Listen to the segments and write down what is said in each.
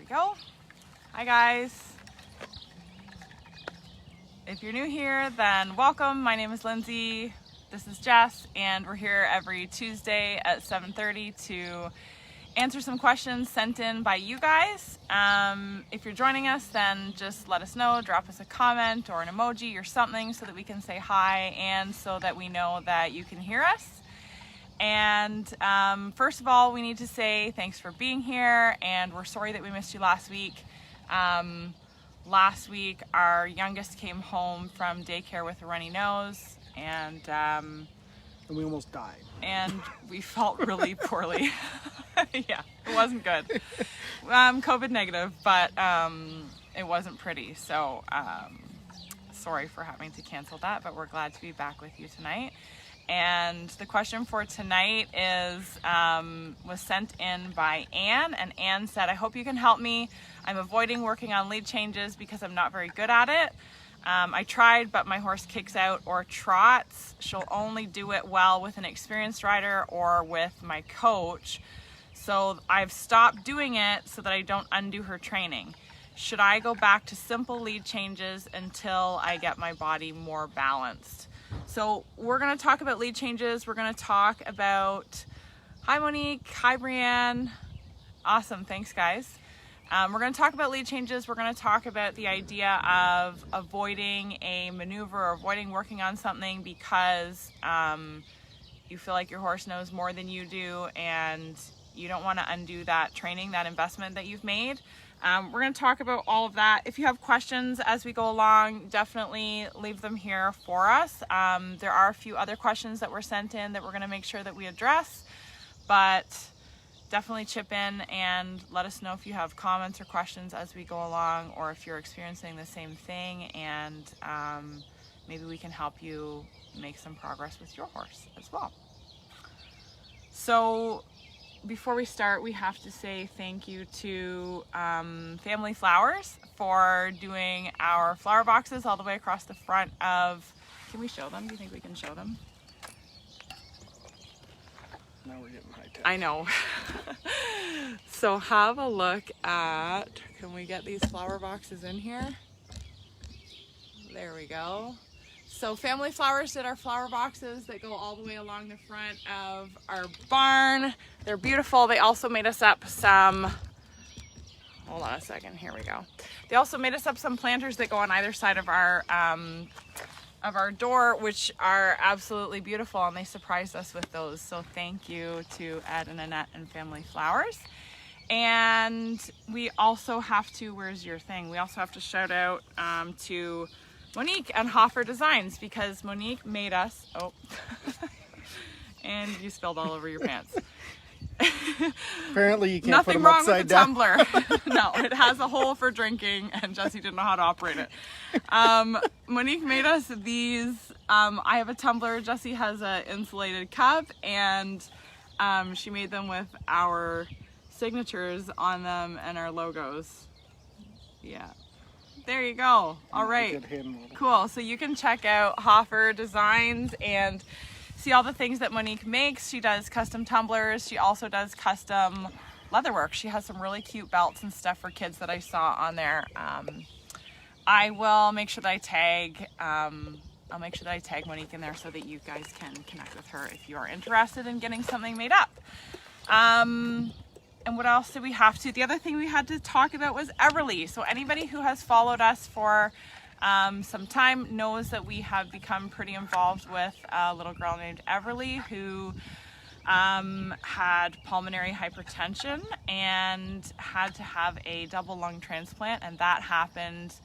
go. Hi guys. If you're new here, then welcome. My name is Lindsay. This is Jess, and we're here every Tuesday at 7:30 to answer some questions sent in by you guys. If you're joining us, then just let us know, drop us a comment or an emoji or something so that we can say hi and so that we know that you can hear us. And first of all, we need to say thanks for being here, and we're sorry that we missed you last week. Last week, our youngest came home from daycare with a runny nose, and we almost died. And we felt really poorly. Yeah, it wasn't good. COVID negative, but it wasn't pretty. So sorry for having to cancel that, but we're glad to be back with you tonight. And the question for tonight was sent in by Anne, and Anne said, I hope you can help me. I'm avoiding working on lead changes because I'm not very good at it. I tried, but my horse kicks out or trots. She'll only do it well with an experienced rider or with my coach. So I've stopped doing it so that I don't undo her training. Should I go back to simple lead changes until I get my body more balanced? So we're going to talk about lead changes. We're going to talk about, hi Monique, hi Brianne. Awesome, thanks guys. We're going to talk about lead changes. We're going to talk about the idea of avoiding a maneuver or avoiding working on something because you feel like your horse knows more than you do and you don't want to undo that training, that investment that you've made. We're going to talk about all of that. If you have questions as we go along, definitely leave them here for us. There are a few other questions that were sent in that we're going to make sure that we address, but definitely chip in and let us know if you have comments or questions as we go along, or if you're experiencing the same thing, and maybe we can help you make some progress with your horse as well. So before we start, we have to say thank you to Family Flowers for doing our flower boxes all the way across the front of, can we show them? Do you think we can show them? Now we're getting high tech. I know. So have a look at, can we get these flower boxes in here? There we go. So Family Flowers did our flower boxes that go all the way along the front of our barn. They're beautiful. They also made us up some, hold on a second, here we go. They also made us up some planters that go on either side of our door, which are absolutely beautiful, and they surprised us with those. So thank you to Ed and Annette and Family Flowers. And we also have to, where's your thing? We also have to shout out to Monique and Hoffer Designs, because Monique made us, oh, and you spilled all over your pants. Apparently you can't Nothing put them wrong upside with the down. tumbler. No, it has a hole for drinking, and Jesse didn't know how to operate it. Monique made us these. I have a tumbler. Jesse has an insulated cup, and she made them with our signatures on them and our logos. Yeah. There you go. All right. Cool. So you can check out Hoffer Designs and see all the things that Monique makes. She does custom tumblers. She also does custom leatherwork. She has some really cute belts and stuff for kids that I saw on there. I will make sure that I tag, I'll make sure that I tag Monique in there so that you guys can connect with her if you are interested in getting something made up. And what else did we have to? The other thing we had to talk about was Everly. So anybody who has followed us for some time knows that we have become pretty involved with a little girl named Everly who had pulmonary hypertension and had to have a double lung transplant, and that happened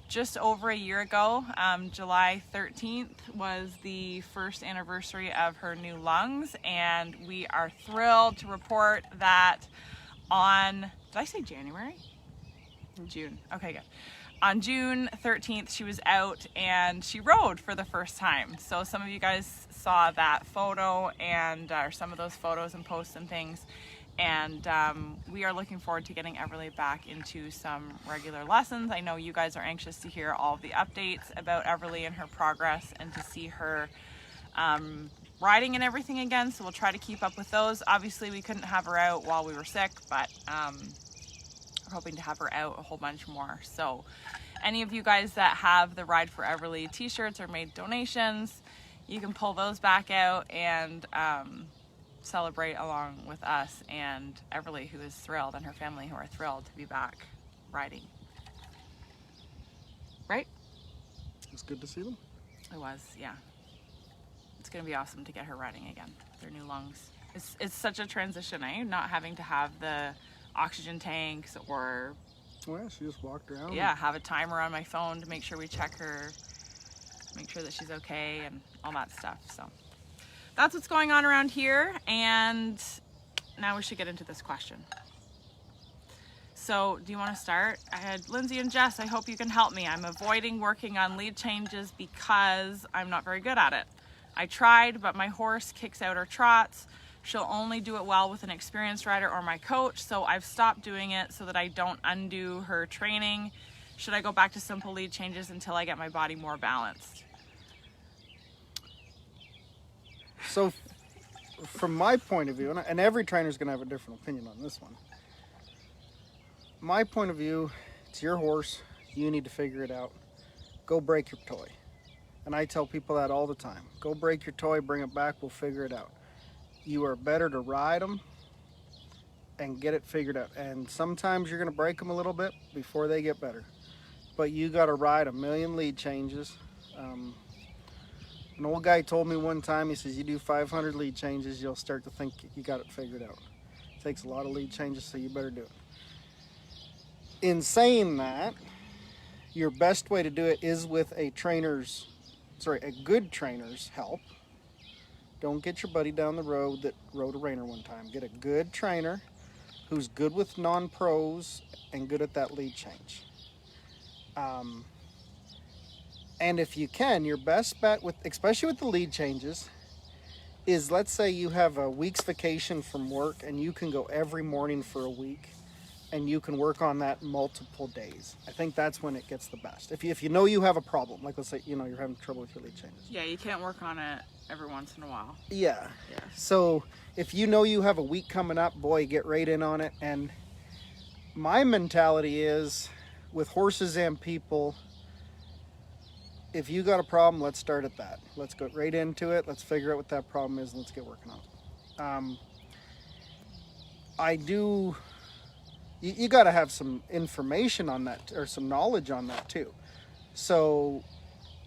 just over a year ago. July 13th was the first anniversary of her new lungs, and we are thrilled to report that on, did I say January? June. Okay, good. On June 13th, she was out and she rode for the first time. So some of you guys saw that photo and or some of those photos and posts and things. And we are looking forward to getting Everly back into some regular lessons. I know you guys are anxious to hear all of the updates about Everly and her progress and to see her riding and everything again, so we'll try to keep up with those. Obviously we couldn't have her out while we were sick, but we're hoping to have her out a whole bunch more. So any of you guys that have the Ride for Everly t-shirts or made donations, you can pull those back out and celebrate along with us and Everly, who is thrilled, and her family, who are thrilled to be back riding. Right? It's good to see them. It was, yeah. It's going to be awesome to get her riding again. Their new lungs. It's such a transition, eh? Not having to have the oxygen tanks or... Well, she just walked around. Yeah, have a timer on my phone to make sure we check her, make sure that she's okay and all that stuff. So that's what's going on around here. And now we should get into this question. So do you want to start? I had Lindsay and Jess, I hope you can help me. I'm avoiding working on lead changes because I'm not very good at it. I tried, but my horse kicks out her trots. She'll only do it well with an experienced rider or my coach, so I've stopped doing it so that I don't undo her training. Should I go back to simple lead changes until I get my body more balanced? So from my point of view, and every trainer's going to have a different opinion on this one. My point of view, it's your horse. You need to figure it out. Go break your toy. And I tell people that all the time. Go break your toy, bring it back, we'll figure it out. You are better to ride them and get it figured out. And sometimes you're going to break them a little bit before they get better. But you got to ride a million lead changes. An old guy told me one time, he says, you do 500 lead changes, you'll start to think you got it figured out. It takes a lot of lead changes, so you better do it. In saying that, your best way to do it is with a good trainer's help. Don't get your buddy down the road that rode a reiner one time. Get a good trainer who's good with non-pros and good at that lead change. And if you can, your best bet, especially with the lead changes, is let's say you have a week's vacation from work and you can go every morning for a week and you can work on that multiple days. I think that's when it gets the best. If you know you have a problem, like let's say you're having trouble with your lead changes. Yeah, you can't work on it every once in a while. Yeah. So if you know you have a week coming up, boy, get right in on it. And my mentality is with horses and people, if you got a problem, let's start at that. Let's go right into it. Let's figure out what that problem is and let's get working on it. You got to have some information on that or some knowledge on that too. So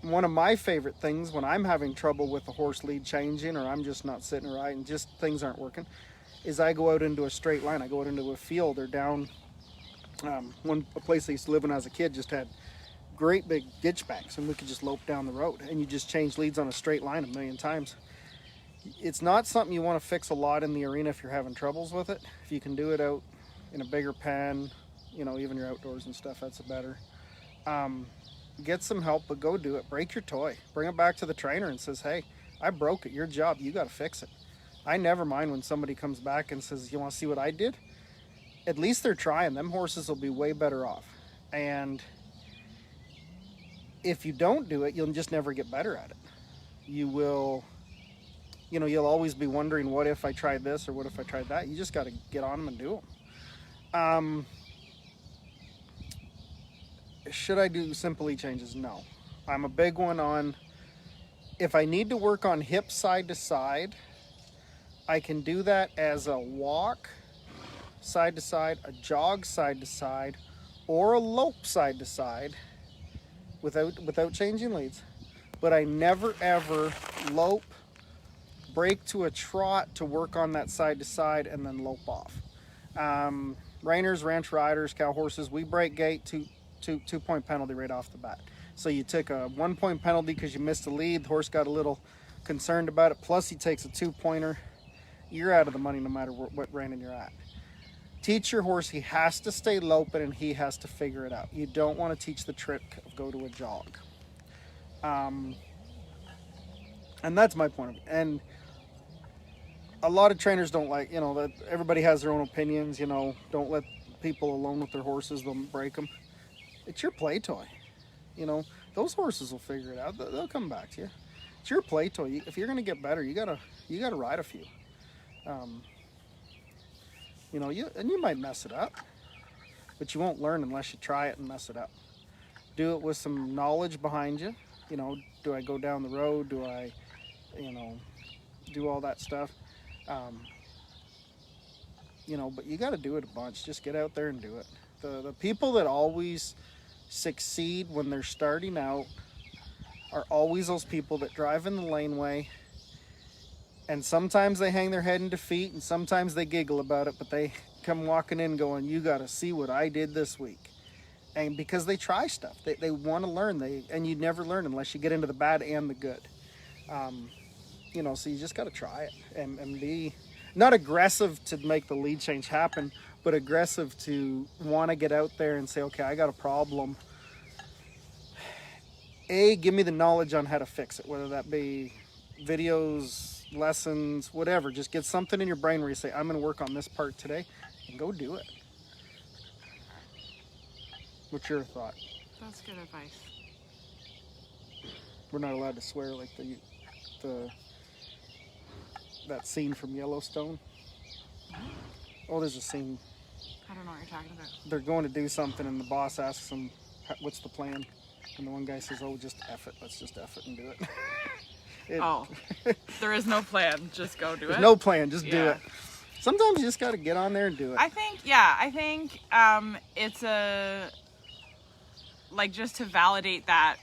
one of my favorite things when I'm having trouble with the horse lead changing or I'm just not sitting right and just things aren't working is I go out into a straight line. I go out into a field or down a place I used to live when I was a kid just had great big ditch banks and we could just lope down the road and you just change leads on a straight line a million times. It's not something you want to fix a lot in the arena if you're having troubles with it. If you can do it out in a bigger pen, even your outdoors and stuff, that's better. Get some help, but go do it. Break your toy. Bring it back to the trainer and says, hey, I broke it. Your job. You got to fix it. I never mind when somebody comes back and says, you want to see what I did? At least they're trying. Them horses will be way better off. And if you don't do it, you'll just never get better at it. You will, you'll always be wondering, what if I tried this or what if I tried that? You just got to get on them and do them. Should I do simple lead changes? No. I'm a big one on, if I need to work on hip side to side, I can do that as a walk side to side, a jog side to side, or a lope side to side without changing leads. But I never ever lope, break to a trot to work on that side to side and then lope off. Reiners, ranch riders, cow horses, we break gate, two-point penalty right off the bat. So you took a 1-point penalty because you missed a lead. The horse got a little concerned about it. Plus he takes a 2-pointer. You're out of the money no matter what reining you're at. Teach your horse he has to stay loping and he has to figure it out. You don't want to teach the trick of go to a jog. And that's my point of view. And a lot of trainers don't like, that everybody has their own opinions, don't let people alone with their horses, they'll break them. It's your play toy. Those horses will figure it out. They'll come back to you. It's your play toy. If you're going to get better, you gotta ride a few. You might mess it up, but you won't learn unless you try it and mess it up. Do it with some knowledge behind you. You know, do I go down the road? Do I, you know, do all that stuff? You know, but you got to do it a bunch. Just get out there and do it. The people that always succeed when they're starting out are always those people that drive in the laneway, and sometimes they hang their head in defeat and sometimes they giggle about it, but they come walking in going, you got to see what I did this week. And because they try stuff, they want to learn. And you never learn unless you get into the bad and the good. You know, so you just got to try it and be not aggressive to make the lead change happen, but aggressive to want to get out there and say, okay, I got a problem. Give me the knowledge on how to fix it, whether that be videos, lessons, whatever. Just get something in your brain where you say, I'm going to work on this part today, and go do it. What's your thought? That's good advice. We're not allowed to swear like that scene from Yellowstone. Oh, there's a scene. I don't know what you're talking about. They're going to do something, and the boss asks them, what's the plan? And the one guy says, oh, just F it. Let's just F it and do it. There is no plan. Just go do it. There's no plan. Just do it. Sometimes you just got to get on there and do it. I think it's like, just to validate that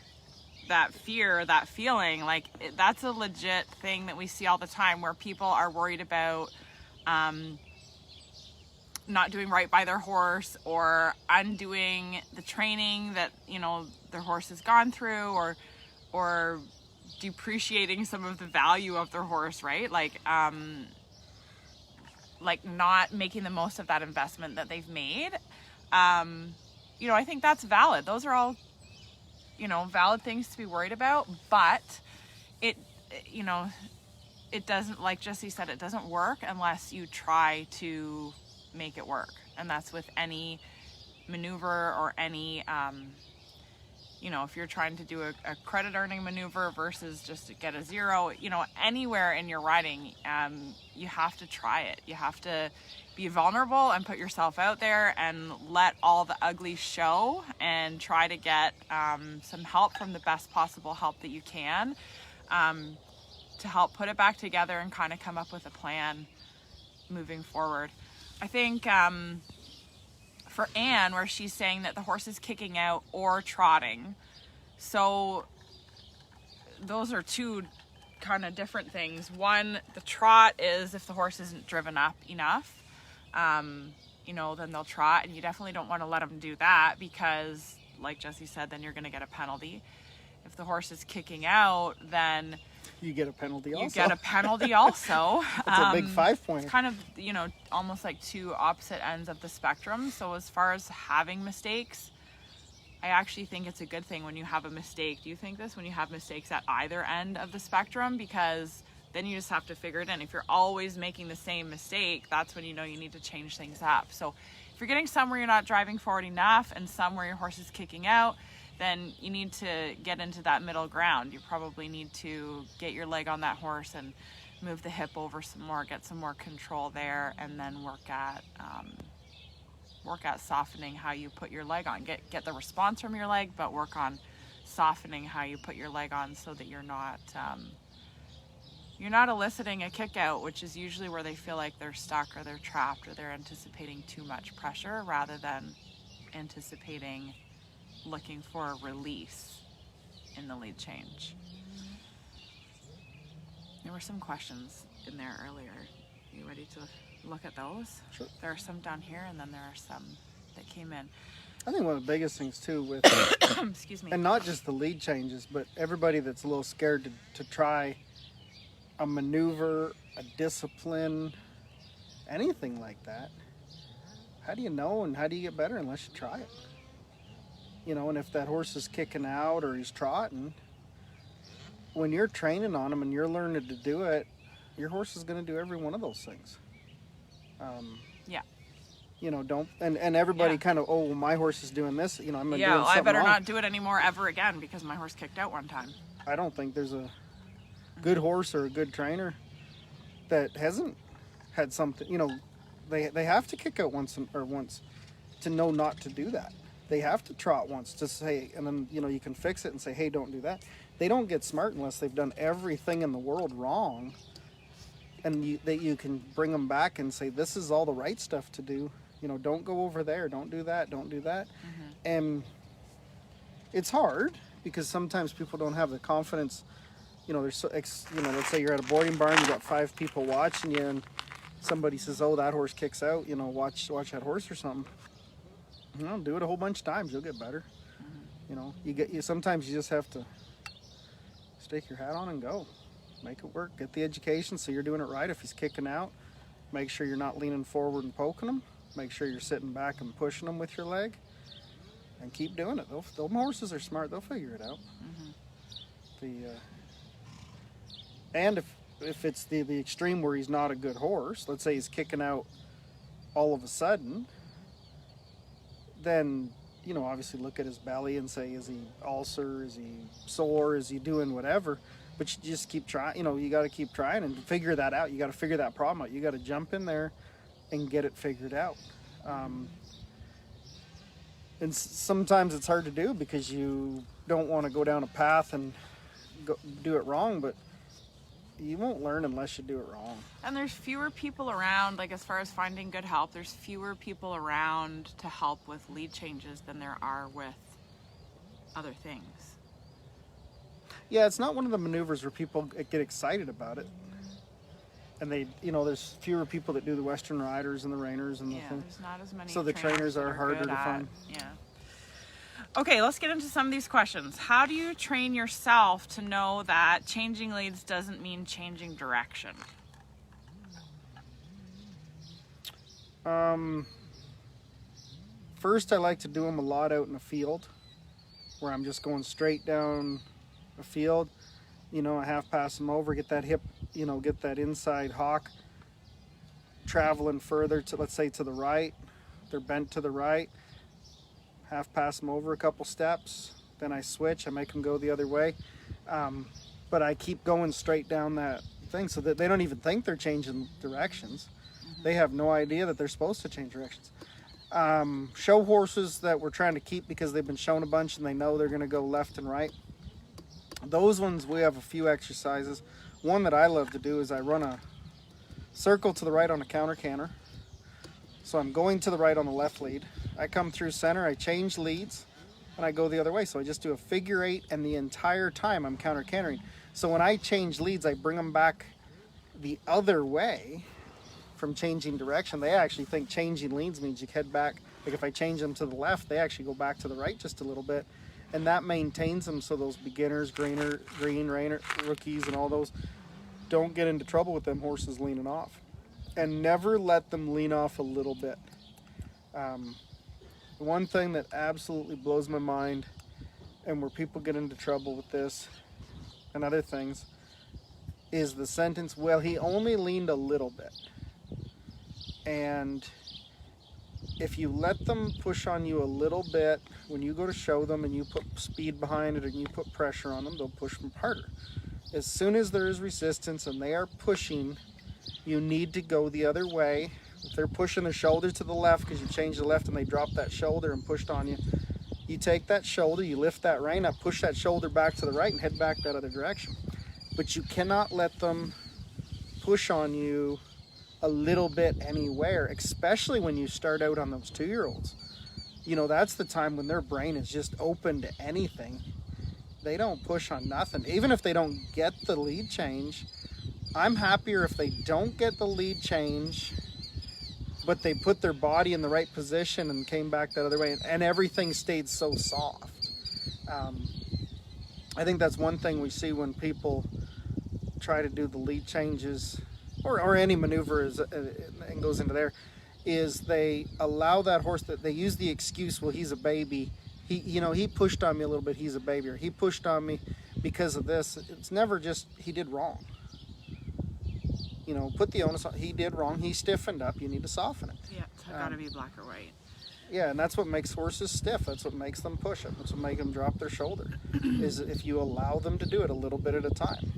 fear, that feeling, like that's a legit thing that we see all the time, where people are worried about not doing right by their horse, or undoing the training that, you know, their horse has gone through, or depreciating some of the value of their horse, right? Like not making the most of that investment that they've made. You know, I think that's valid. Those are all, you know, valid things to be worried about, but it doesn't, like Jesse said, it doesn't work unless you try to make it work. And that's with any maneuver or any, you know, if you're trying to do a credit earning maneuver versus just to get a zero, you know, anywhere in your riding, you have to try it. You have to be vulnerable and put yourself out there and let all the ugly show, and try to get some help from the best possible help that you can, to help put it back together and kind of come up with a plan moving forward. I think for Anne, where she's saying that the horse is kicking out or trotting, so those are two kind of different things. One, the trot is if the horse isn't driven up enough, you know, then they'll trot, and you definitely don't want to let them do that, because like Jesse said, then you're going to get a penalty. If the horse is kicking out, then you get a penalty also. You get a penalty also. It's a big 5-pointer. It's kind of, you know, almost like two opposite ends of the spectrum. So as far as having mistakes, I actually think it's a good thing when you have a mistake. Do you think this? When you have mistakes at either end of the spectrum? Because then you just have to figure it in. If you're always making the same mistake, that's when you know you need to change things up. So if you're getting somewhere you're not driving forward enough, and somewhere your horse is kicking out, then you need to get into that middle ground. You probably need to get your leg on that horse and move the hip over some more, get some more control there, and then work at softening how you put your leg on. Get the response from your leg, but work on softening how you put your leg on, so that you're not eliciting a kick out, which is usually where they feel like they're stuck or they're trapped or they're anticipating too much pressure, rather than anticipating looking for a release in the lead change. There were some questions in there earlier. Are you ready to look at those? Sure. There are some down here, and then there are some that came in. I think one of the biggest things too with excuse me, and not just the lead changes, but everybody that's a little scared to try a maneuver, a discipline, anything like that. How do you know, and how do you get better unless you try it? You know, and if that horse is kicking out or he's trotting, when you're training on him and you're learning to do it, your horse is going to do every one of those things. Yeah. You know, don't, and everybody kind of, oh, well, my horse is doing this, you know, I'm doing something I better wrong. not do it anymore ever again because my horse kicked out one time. I don't think there's a good horse or a good trainer that hasn't had something, you know, they have to kick out once. to know not to do that. They have to trot once to say, and then, you know, you can fix it and say, hey, don't do that. They don't get smart unless they've done everything in the world wrong. And you can bring them back and say, this is all the right stuff to do. You know, don't go over there. Don't do that. Don't do that. And it's hard because sometimes people don't have the confidence. You know, let's say you're at a boarding barn, you got 5 people watching you, and somebody says, oh, that horse kicks out, you know, watch that horse or something. You know, do it a whole bunch of times, you'll get better. You know, sometimes you just have to stick your hat on and go. Make it work. Get the education so you're doing it right. If he's kicking out, make sure you're not leaning forward and poking him. Make sure you're sitting back and pushing him with your leg. And keep doing it. Those horses are smart. They'll figure it out. And if it's the extreme where he's not a good horse, let's say he's kicking out all of a sudden, then, you know, obviously look at his belly and say, is he ulcer? Is he sore? Is he doing whatever? But you just keep trying. You know, you got to keep trying and figure that out. You got to figure that problem out. You got to jump in there and get it figured out. And sometimes it's hard to do because you don't want to go down a path and do it wrong, but you won't learn unless you do it wrong. And there's fewer people around, like as far as finding good help, there's fewer people around to help with lead changes than there are with other things. Yeah, it's not one of the maneuvers where people get excited about it. And they, you know, there's fewer people that do the Western Riders and the Reiners and the thing. There's not as many. So the trainers are harder to find. Yeah. Okay, let's get into some of these questions. How do you train yourself to know that changing leads doesn't mean changing direction? First, I like to do them a lot out in the field where I'm just going straight down a field. You know, I half pass them over, get that hip, you know, get that inside hock traveling further to, let's say, to the right. They're bent to the right. Half pass them over a couple steps, then I switch, I make them go the other way. But I keep going straight down that thing so that they don't even think they're changing directions. They have no idea that they're supposed to change directions. Show horses that we're trying to keep because they've been shown a bunch and they know they're going to go left and right. Those ones, we have a few exercises. One that I love to do is I run a circle to the right on a counter canter. So I'm going to the right on the left lead. I come through center, I change leads, and I go the other way. So I just do a figure 8, and the entire time I'm counter cantering. So when I change leads, I bring them back the other way from changing direction. They actually think changing leads means you head back. Like if I change them to the left, they actually go back to the right just a little bit. And that maintains them so those beginners, green Rainer, rookies, and all those don't get into trouble with them horses leaning off. And never let them lean off a little bit. One thing that absolutely blows my mind, and where people get into trouble with this and other things, is the sentence, well, he only leaned a little bit. And if you let them push on you a little bit, when you go to show them and you put speed behind it and you put pressure on them, they'll push them harder. As soon as there is resistance and they are pushing, you need to go the other way. If they're pushing their shoulder to the left because you changed the left and they dropped that shoulder and pushed on you, you take that shoulder, you lift that rein up, push that shoulder back to the right and head back that other direction. But you cannot let them push on you a little bit anywhere, especially when you start out on those 2-year-olds. You know, that's the time when their brain is just open to anything. They don't push on nothing. Even if they don't get the lead change, I'm happier if they don't get the lead change, but they put their body in the right position and came back that other way, and everything stayed so soft. I think that's one thing we see when people try to do the lead changes, or any maneuver and goes into there, is they allow that horse, that they use the excuse, well, he's a baby. He pushed on me a little bit, he's a baby, or he pushed on me because of this. It's never just, he did wrong. You know, put the onus on, he did wrong, he stiffened up, you need to soften it. Yeah, it's gotta be black or white. Yeah, and that's what makes horses stiff. That's what makes them push it. That's what makes them drop their shoulder, is if you allow them to do it a little bit at a time.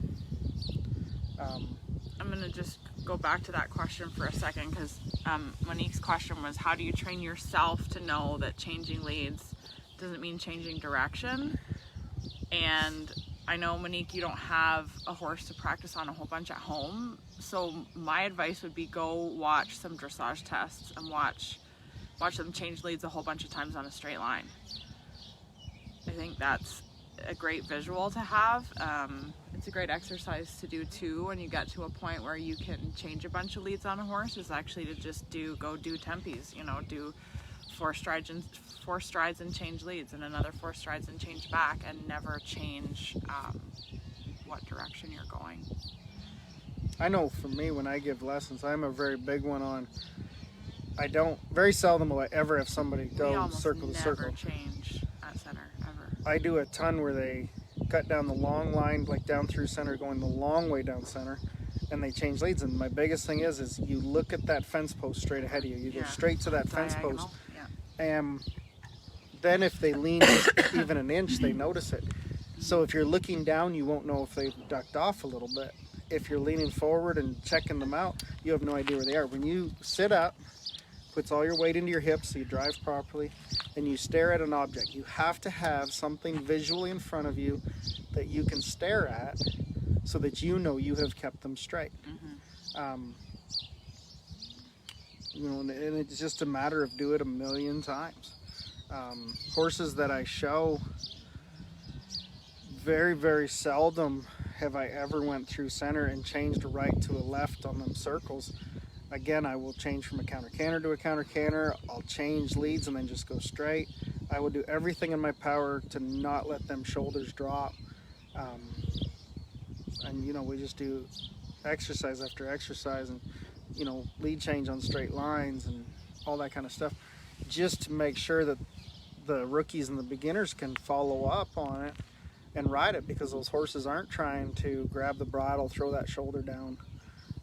I'm gonna just go back to that question for a second, because Monique's question was, how do you train yourself to know that changing leads doesn't mean changing direction? And I know, Monique, you don't have a horse to practice on a whole bunch at home, so my advice would be go watch some dressage tests and watch them change leads a whole bunch of times on a straight line. I think that's a great visual to have. It's a great exercise to do too when you get to a point where you can change a bunch of leads on a horse, is actually to just go do tempies, you know, do 4 strides and change leads, and another 4 strides and change back, and never change what direction you're going. I know for me, when I give lessons, I'm a very big one on, very seldom will I ever have somebody go circle to circle. Never change at center, ever. I do a ton where they cut down the long line, like down through center, going the long way down center, and they change leads. And my biggest thing is you look at that fence post straight ahead of you. You go straight to that fence post. And then if they lean even an inch, they notice it. So if you're looking down, you won't know if they've ducked off a little bit. If you're leaning forward and checking them out, you have no idea where they are. When you sit up, puts all your weight into your hips so you drive properly, and you stare at an object. You have to have something visually in front of you that you can stare at so that you know you have kept them straight. Mm-hmm. You know, and it's just a matter of do it a million times. Horses that I show, very, very seldom have I ever went through center and changed a right to a left on them circles. Again, I will change from a counter canter to a counter canter. I'll change leads and then just go straight. I will do everything in my power to not let them shoulders drop. And, you know, we just do exercise after exercise, and, you know, lead change on straight lines and all that kind of stuff, just to make sure that the rookies and the beginners can follow up on it and ride it, because those horses aren't trying to grab the bridle, throw that shoulder down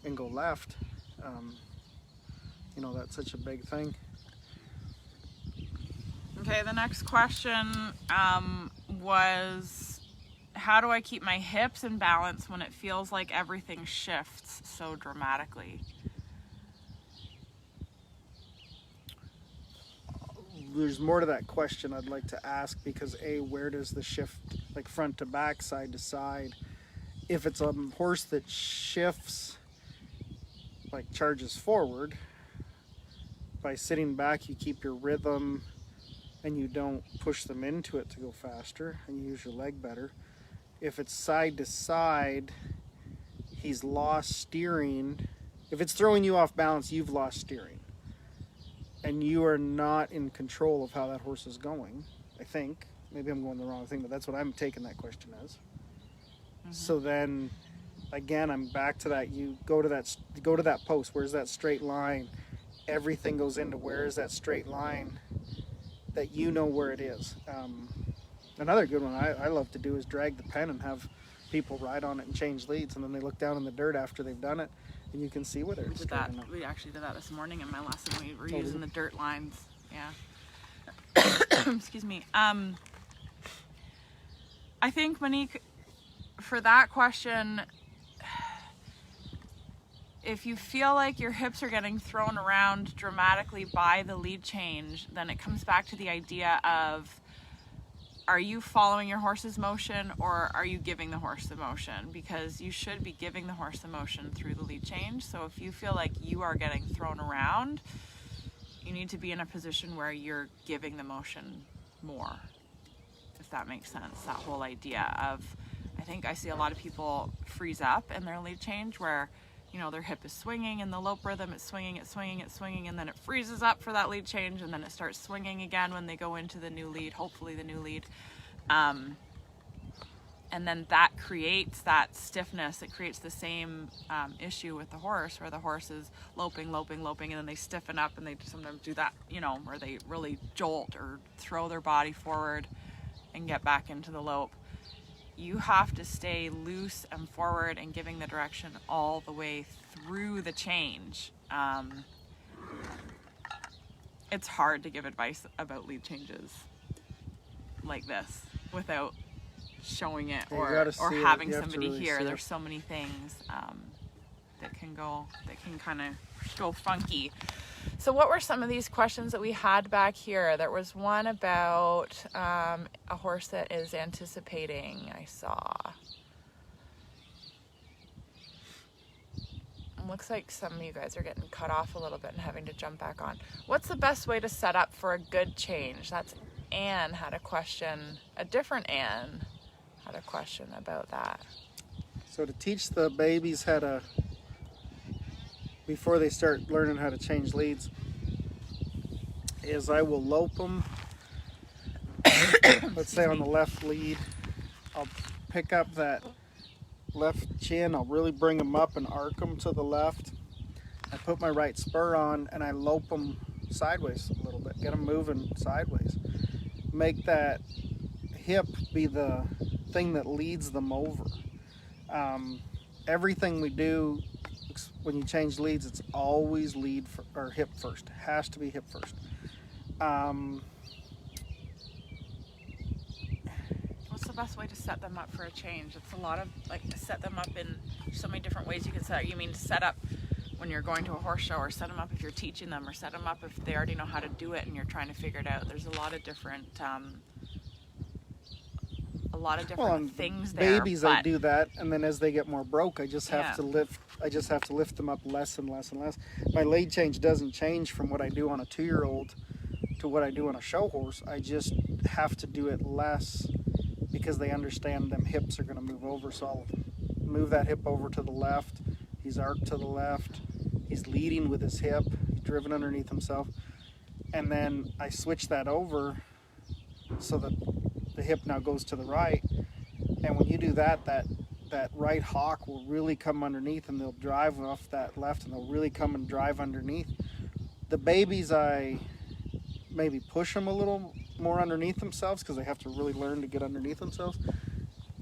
and go left. You know, that's such a big thing. Okay, the next question was, how do I keep my hips in balance when it feels like everything shifts so dramatically? There's more to that question I'd like to ask, because where does the shift, like front to back, side to side? If it's a horse that shifts, like charges forward, by sitting back you keep your rhythm and you don't push them into it to go faster, and you use your leg better. If it's side to side, he's lost steering. If it's throwing you off balance, you've lost steering, and you are not in control of how that horse is going. I think maybe I'm going the wrong thing, but that's what I'm taking that question as. Mm-hmm. So then again, I'm back to that. You go to that post. Where's that straight line? Everything goes into where is that straight line, that you know where it is. Another good one I love to do is drag the pen and have people ride on it and change leads, and then they look down in the dirt after they've done it, and you can see whether it's straight or not. We actually did that this morning in my lesson. We were using the dirt lines. Yeah. Excuse me. I think, Monique, for that question, if you feel like your hips are getting thrown around dramatically by the lead change, then it comes back to the idea of, are you following your horse's motion, or are you giving the horse the motion? Because you should be giving the horse the motion through the lead change. So if you feel like you are getting thrown around, you need to be in a position where you're giving the motion more, if that makes sense. That whole idea of, I think I see a lot of people freeze up in their lead change where, you know, their hip is swinging in the lope rhythm, it's swinging, and then it freezes up for that lead change, and then it starts swinging again when they go into the new lead, hopefully the new lead. And then that creates that stiffness. It creates the same issue with the horse, where the horse is loping, and then they stiffen up, and they sometimes do that, you know, where they really jolt or throw their body forward and get back into the lope. You have to stay loose and forward and giving the direction all the way through the change. It's hard to give advice about lead changes like this without showing it or having somebody here. There's so many things that can kind of go funky. So what were some of these questions that we had back here? There was one about a horse that is anticipating, I saw. It looks like some of you guys are getting cut off a little bit and having to jump back on. What's the best way to set up for a good change? That's Anne had a question. A different Anne had a question about that. So to teach the babies how to, before they start learning how to change leads, is I will lope them, let's say on the left lead, I'll pick up that left chin, I'll really bring them up and arc them to the left. I put my right spur on and I lope them sideways a little bit, get them moving sideways. Make that hip be the thing that leads them over. Everything we do when you change leads, it's always or hip first. It has to be hip first. What's the best way to set them up for a change? It's a lot of to set them up in so many different ways you can set. You mean set up when you're going to a horse show, or set them up if you're teaching them, or set them up if they already know how to do it and you're trying to figure it out. There's a lot of different things there. Babies, I do that, and then as they get more broke, I just have to lift. I just have to lift them up less and less and less. My lead change doesn't change from what I do on a 2-year-old to what I do on a show horse. I just have to do it less because they understand them hips are going to move over. So I'll move that hip over to the left. He's arced to the left. He's leading with his hip. He's driven underneath himself. And then I switch that over so that the hip now goes to the right. And when you do that, that right hock will really come underneath, and they'll drive off that left, and they'll really come and drive underneath. The babies, I maybe push them a little more underneath themselves because they have to really learn to get underneath themselves.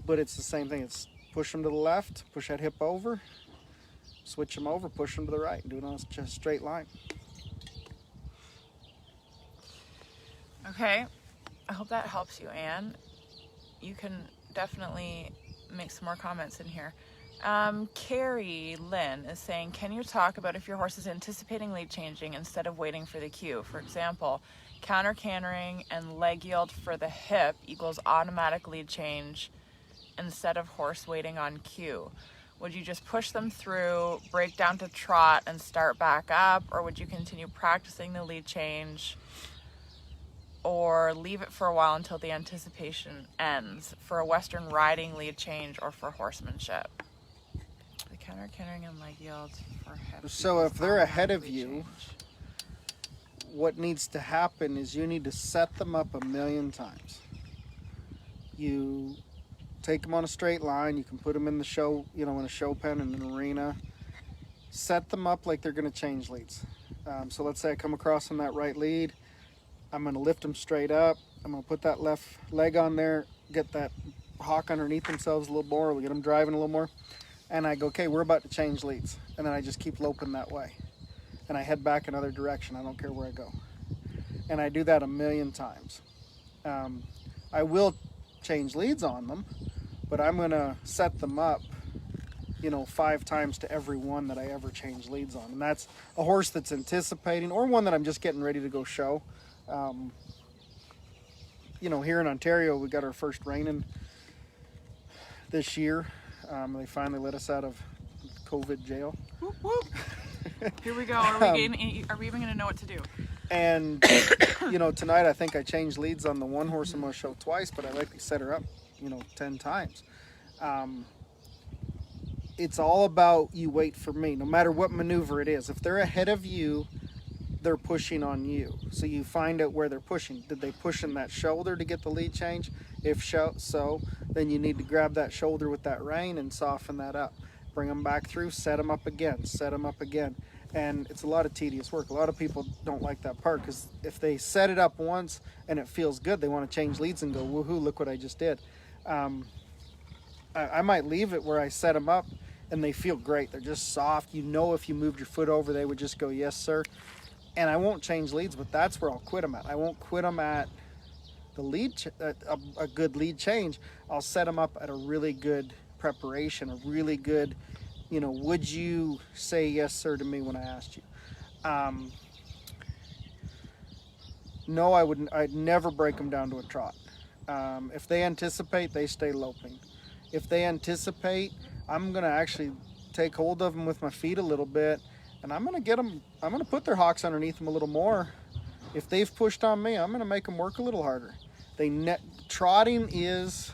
But it's the same thing. It's push them to the left, push that hip over, switch them over, push them to the right, and do it on a straight line. Okay. I hope that helps you, Anne. You can definitely make some more comments in here. Carrie Lynn is saying, can you talk about if your horse is anticipating lead changing instead of waiting for the cue? For example, counter cantering and leg yield for the hip equals automatic lead change instead of horse waiting on cue. Would you just push them through, break down to trot, and start back up? Or would you continue practicing the lead change or leave it for a while until the anticipation ends for a Western riding lead change or for horsemanship? The counter cantering and leg yield for hip. So if they're ahead of you, what needs to happen is you need to set them up 1,000,000 times. You take them on a straight line. You can put them in the show, in a show pen in an arena. Set them up like they're going to change leads. So let's say I come across on that right lead. I'm going to lift them straight up. I'm going to put that left leg on there, get that hock underneath themselves a little more. We get them driving a little more. And I go, okay, we're about to change leads. And then I just keep loping that way. And I head back another direction. I don't care where I go. And I do that 1,000,000 times. I will change leads on them, but I'm going to set them up, 5 times to every one that I ever change leads on. And that's a horse that's anticipating, or one that I'm just getting ready to go show. Here in Ontario, we got our first reining this year. They finally let us out of COVID jail. Whoop, whoop. Here we go. Are we even going to know what to do? And, tonight I think I changed leads on the one horse I'm going to show twice, but I likely set her up, 10 times. It's all about you wait for me, no matter what maneuver it is. If they're ahead of you, they're pushing on you. So you find out where they're pushing. Did they push in that shoulder to get the lead change? If so, then you need to grab that shoulder with that rein and soften that up. Bring them back through, set them up again, set them up again. And it's a lot of tedious work. A lot of people don't like that part because if they set it up once and it feels good, they want to change leads and go, woohoo, look what I just did. I might leave it where I set them up and they feel great. They're just soft. If you moved your foot over, they would just go, yes, sir. And I won't change leads, but that's where I'll quit them at. I won't quit them at the lead, a good lead change. I'll set them up at a really good preparation, a really good you know, would you say yes, sir, to me when I asked you? No, I wouldn't. I'd never break them down to a trot. If they anticipate, they stay loping. If they anticipate, I'm going to actually take hold of them with my feet a little bit, and I'm going to get them, I'm going to put their hocks underneath them a little more. If they've pushed on me, I'm going to make them work a little harder. Trotting is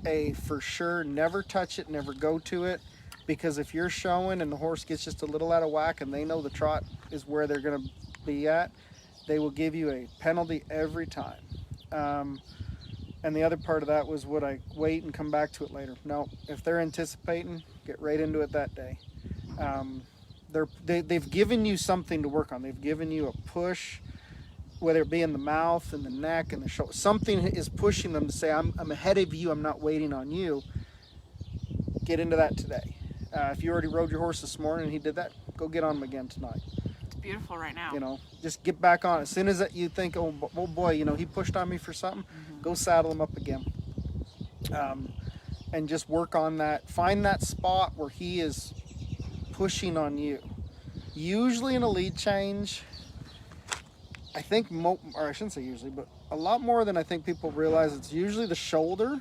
a for sure, never touch it, never go to it, because if you're showing and the horse gets just a little out of whack and they know the trot is where they're going to be at, they will give you a penalty every time. And the other part of that was, would I wait and come back to it later? No, if they're anticipating, get right into it that day. They've given you something to work on. They've given you a push, whether it be in the mouth and the neck and the shoulder. Something is pushing them to say, I'm ahead of you, I'm not waiting on you. Get into that today. If you already rode your horse this morning and he did that, go get on him again tonight. It's beautiful right now. You know, just get back on. As soon as you think, oh boy, you know, he pushed on me for something, go saddle him up again. And just work on that. Find that spot where he is pushing on you. Usually in a lead change, I think, or I shouldn't say usually, but a lot more than I think people realize, it's usually the shoulder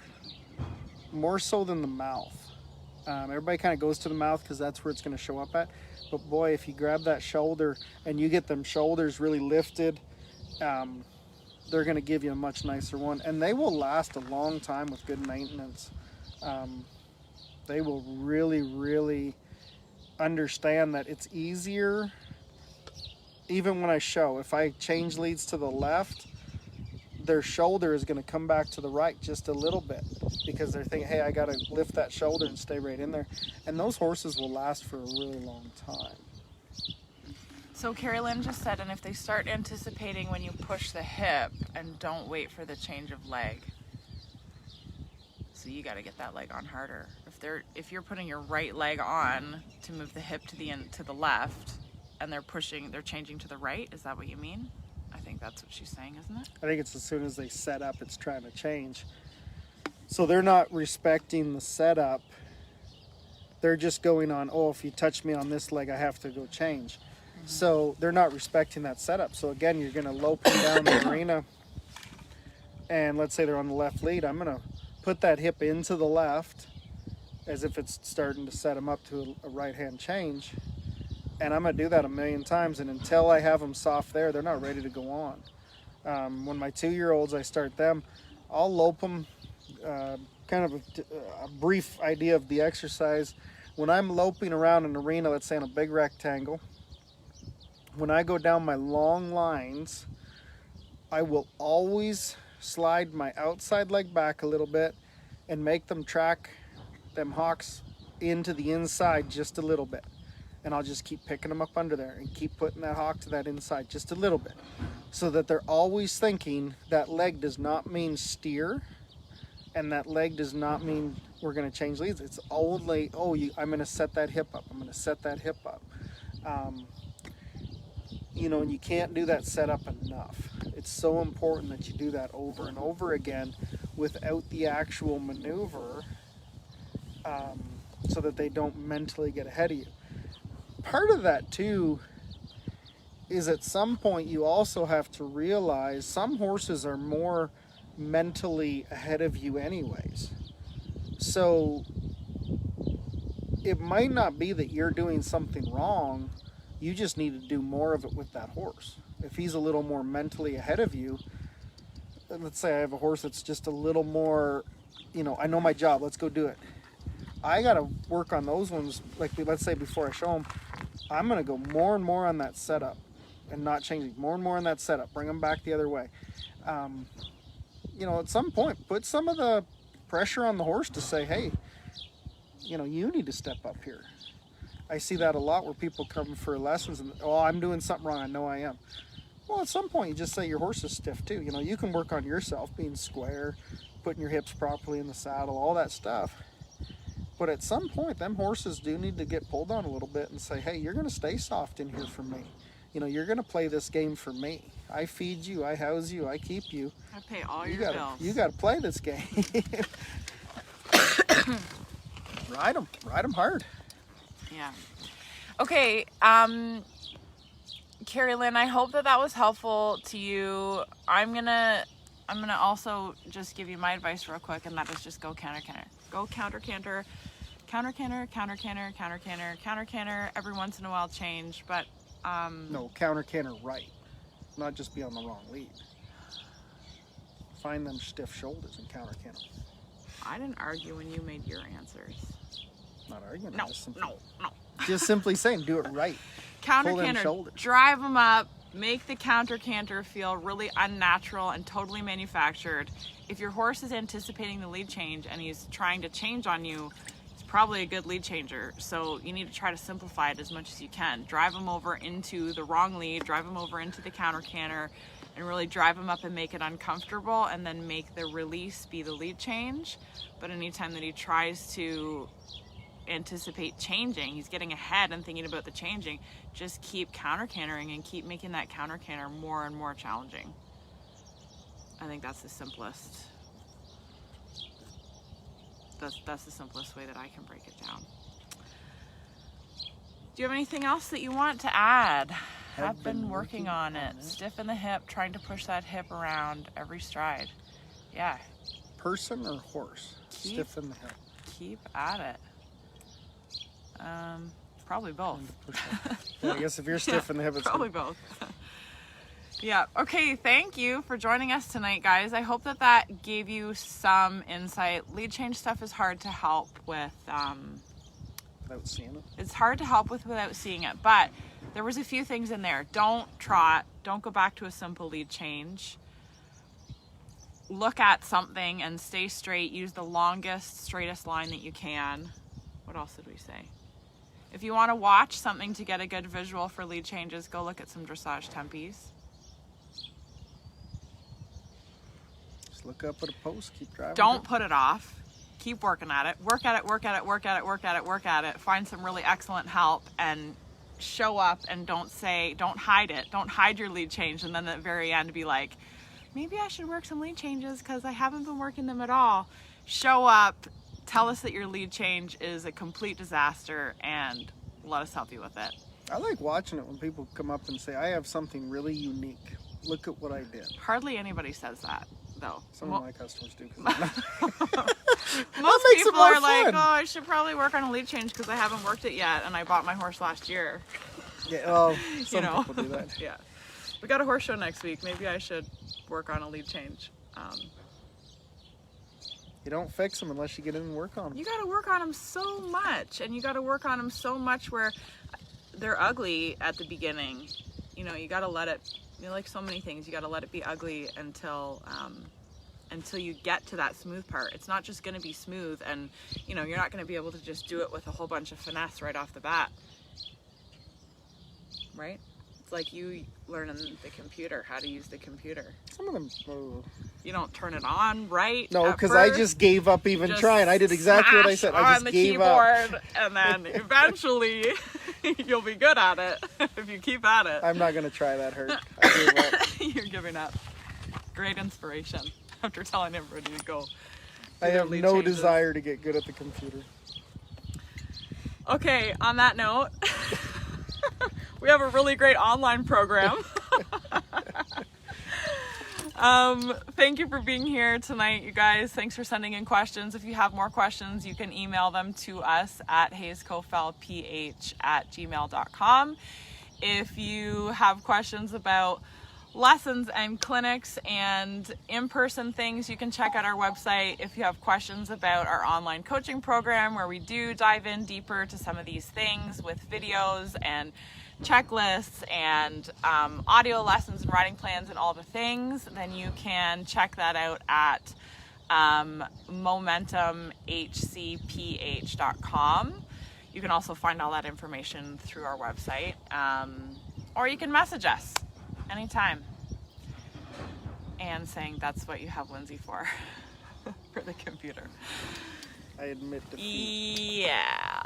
more so than the mouth. Everybody kind of goes to the mouth because that's where it's going to show up at. But boy, if you grab that shoulder and you get them shoulders really lifted, they're going to give you a much nicer one. And they will last a long time with good maintenance. They will really, really understand that it's easier. Even when I show, if I change leads to the left, their shoulder is going to come back to the right just a little bit, because they're thinking, hey, I got to lift that shoulder and stay right in there. And those horses will last for a really long time. So Carrie Lynn just said, and if they start anticipating when you push the hip and don't wait for the change of leg. So you got to get that leg on harder. If you're putting your right leg on to move the hip to the left, and they're changing to the right, is that what you mean? I think that's what she's saying, isn't it? I think it's as soon as they set up, it's trying to change. So they're not respecting the setup. They're just going on, oh, if you touch me on this leg, I have to go change. Mm-hmm. So they're not respecting that setup. So again, you're going to lope them down the arena. And let's say they're on the left lead. I'm going to put that hip into the left as if it's starting to set them up to a right-hand change. And I'm going to do that a million times. And until I have them soft there, they're not ready to go on. When my 2-year-olds, I start them, I'll lope them. Kind of a brief idea of the exercise. When I'm loping around an arena, let's say in a big rectangle, when I go down my long lines, I will always slide my outside leg back a little bit and make them track them hocks into the inside just a little bit. And I'll just keep picking them up under there and keep putting that hock to that inside just a little bit, so that they're always thinking that leg does not mean steer, and that leg does not mean we're going to change leads. It's only, I'm going to set that hip up. I'm going to set that hip up. You know, and you can't do that setup enough. It's so important that you do that over and over again without the actual maneuver, so that they don't mentally get ahead of you. Part of that too is at some point you also have to realize some horses are more mentally ahead of you anyways. So it might not be that you're doing something wrong, you just need to do more of it with that horse. If he's a little more mentally ahead of you, let's say I have a horse that's just a little more, you know, I know my job, let's go do it. I got to work on those ones, like let's say before I show them, I'm going to go more and more on that setup and not changing, more and more on that setup, bring them back the other way. You know, at some point, put some of the pressure on the horse to say, hey, you know, you need to step up here. I see that a lot where people come for lessons and, oh, I'm doing something wrong, I know I am. Well, at some point, you just say your horse is stiff too. You know, you can work on yourself, being square, putting your hips properly in the saddle, all that stuff. But at some point, them horses do need to get pulled on a little bit and say, hey, you're going to stay soft in here for me. You know, you're going to play this game for me. I feed you, I house you, I keep you. I pay all your bills. You got to play this game. Ride them hard. Yeah. Okay. Carrie Lynn, I hope that was helpful to you. I'm gonna also just give you my advice real quick, and that is just go counter canter. Go counter canter, counter canter, counter canter, counter canter, counter canter. Every once in a while, change, but no, counter canter right, not just be on the wrong lead. Find them stiff shoulders and counter canter. I didn't argue when you made your answers. Not arguing. No, no. Just simply saying, do it right. Counter canter, drive them up, make the counter canter feel really unnatural and totally manufactured. If your horse is anticipating the lead change and he's trying to change on you, it's probably a good lead changer. So you need to try to simplify it as much as you can. Drive them over into the wrong lead, drive them over into the counter canter, and really drive them up and make it uncomfortable, and then make the release be the lead change. But anytime that he tries to anticipate changing, he's getting ahead and thinking about the changing, just keep counter cantering and keep making that counter canter more and more challenging. I think that's the simplest. That's the simplest way that I can break it down. Do you have anything else that you want to add? I've been working on it. Stiffen the hip, trying to push that hip around every stride. Yeah. Person or horse? Stiffen the hip. Keep at it. Probably both. Yeah, I guess if you're stiff in the hip, it's probably both. Yeah. Okay. Thank you for joining us tonight, guys. I hope that gave you some insight. Lead change stuff is hard to help with. Without seeing it. It's hard to help with without seeing it, but there was a few things in there. Don't trot. Don't go back to a simple lead change. Look at something and stay straight. Use the longest, straightest line that you can. What else did we say? If you want to watch something to get a good visual for lead changes, go look at some dressage tempies. Just look up at a post, keep driving. Don't put it off. Keep working at it. Work at it, work at it, work at it, work at it, work at it. Find some really excellent help and show up, and don't hide it. Don't hide your lead change and then at the very end be like, maybe I should work some lead changes because I haven't been working them at all. Show up. Tell us that your lead change is a complete disaster and let us help you with it. I like watching it when people come up and say, I have something really unique. Look at what I did. Hardly anybody says that, though. Some of my customers do. Most people are like, oh, I should probably work on a lead change because I haven't worked it yet and I bought my horse last year. Yeah, well, some people do that. Yeah. We got a horse show next week. Maybe I should work on a lead change. You don't fix them unless you get in and work on them. You got to work on them so much, and you got to work on them so much where they're ugly at the beginning. You know, you got to let it, like so many things, you got to let it be ugly until you get to that smooth part. It's not just going to be smooth, and you're not going to be able to just do it with a whole bunch of finesse right off the bat. Right? It's like you learning the computer, how to use the computer. Some of them... You don't turn it on right. No, because I just gave up even trying. I did exactly what I said. I just gave up. On the keyboard, and then eventually you'll be good at it if you keep at it. I'm not going to try that, Hurt. I gave up. You're giving up. Great inspiration after telling everybody to go. I have no desire to get good at the computer. Okay, on that note, we have a really great online program. Thank you for being here tonight, you guys. Thanks for sending in questions. If you have more questions, you can email them to us at hayescofelph@gmail.com. If you have questions about lessons and clinics and in-person things, you can check out our website. If you have questions about our online coaching program, where we do dive in deeper to some of these things with videos and checklists and audio lessons and writing plans and all the things, then you can check that out at momentumhcph.com. You can also find all that information through our website, or you can message us anytime and saying that's what you have Lindsay for for the computer. I admit defeat. Yeah.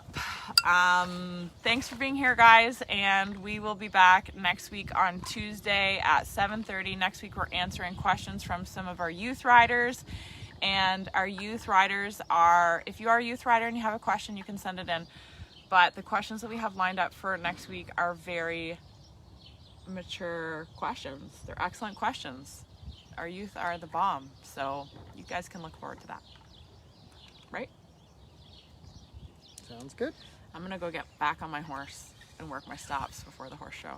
Thanks for being here, guys, and we will be back next week on Tuesday at 7:30. Next week we're answering questions from some of our youth riders, and our youth riders are, if you are a youth rider and you have a question, you can send it in. But the questions that we have lined up for next week are very mature questions. They're excellent questions. Our youth are the bomb, so you guys can look forward to that. Right? Sounds good. I'm gonna go get back on my horse and work my stops before the horse show.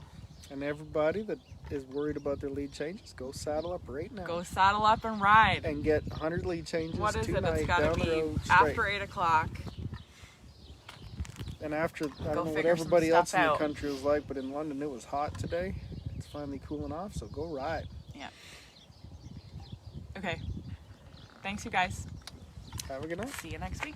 And everybody that is worried about their lead changes, go saddle up right now. Go saddle up and ride. And get 100 lead changes What is it? tonight It's gotta down the be road straight. after 8 o'clock. And after, I don't know what figure some everybody else stuff in the out. country was like, but in London it was hot today. It's finally cooling off, so go ride. Yeah. Okay. Thanks, you guys. Have a good night. See you next week.